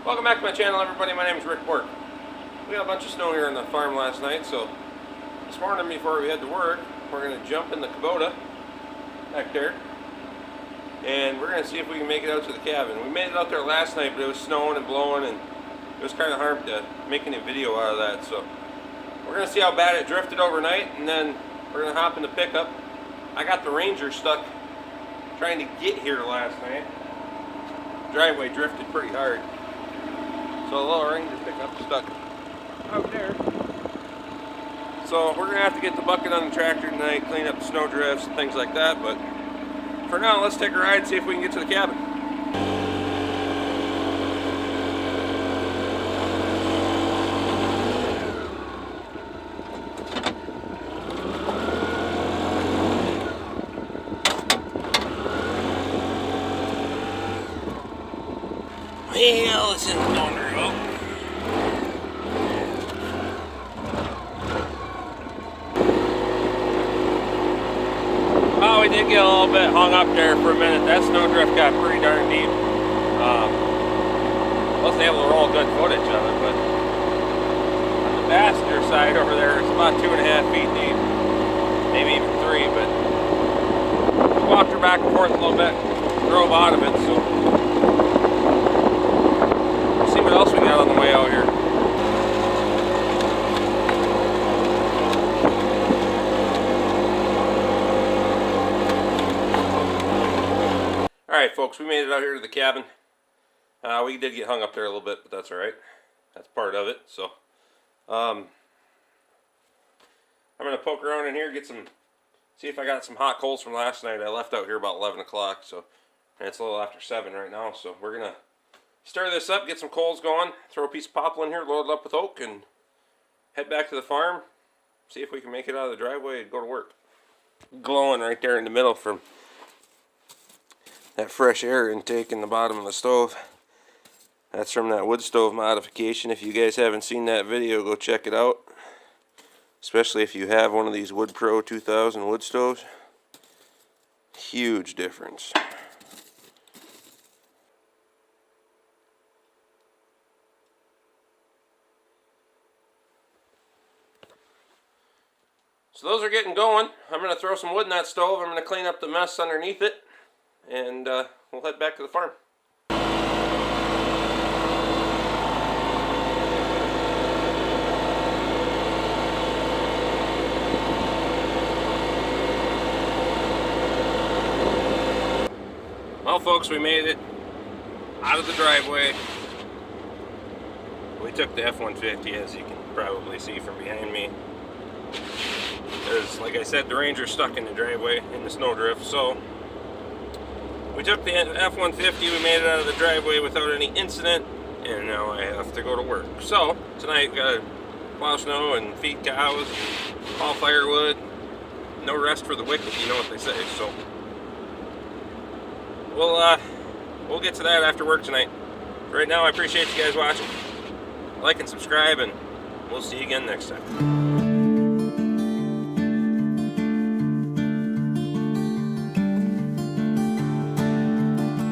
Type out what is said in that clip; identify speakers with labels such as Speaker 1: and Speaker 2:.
Speaker 1: Welcome back to my channel, everybody. My name is Rick Bork. We had a bunch of snow here on the farm last night, so this morning before we head to work, we're going to jump in the Kubota back there, and we're going to see if we can make it out to the cabin. We made it out there last night, but it was snowing and blowing, and it was kind of hard to make any video out of that, so we're going to see how bad it drifted overnight, and then we're going to hop in the pickup. I got the Ranger stuck trying to get here last night. The driveway drifted pretty hard. So the little Ranger pickup stuck out there. So we're going to have to get the bucket on the tractor tonight, clean up the snow drifts and things like that. But for now, let's take a ride and see if we can get to the cabin. Well, let's hit the corner. Oh, we did get a little bit hung up there for a minute. That snowdrift got pretty darn deep. Wasn't able to roll good footage of it, but on the passenger side over there, it's about 2.5 feet deep, maybe even 3. But we walked her back and forth a little bit, drove out of it. So see what else we got on the way out here. Alright folks, we made it out here to the cabin. We did get hung up there a little bit, but that's alright. That's part of it. So I'm going to poke around in here, see if I got some hot coals from last night. I left out here about 11 o'clock, so and it's a little after 7 right now, so we're going to stir this up, get some coals going, throw a piece of poplar in here, load it up with oak, and head back to the farm, see if we can make it out of the driveway and go to work. Glowing right there in the middle from that fresh air intake in the bottom of the stove. That's from that wood stove modification. If you guys haven't seen that video, go check it out. Especially if you have one of these Wood Pro 2000 wood stoves. Huge difference. So those are getting going. I'm going to throw some wood in that stove. I'm going to clean up the mess underneath it. And we'll head back to the farm. Well folks, we made it out of the driveway. We took the F-150, as you can probably see from behind me. Because, like I said, the Ranger's stuck in the driveway in the snowdrift, so we took the F-150, we made it out of the driveway without any incident, and now I have to go to work. So, tonight we got to plow snow and feed cows and haul firewood. No rest for the wicked, you know what they say, so we'll get to that after work tonight. Right now, I appreciate you guys watching. Like and subscribe, and we'll see you again next time.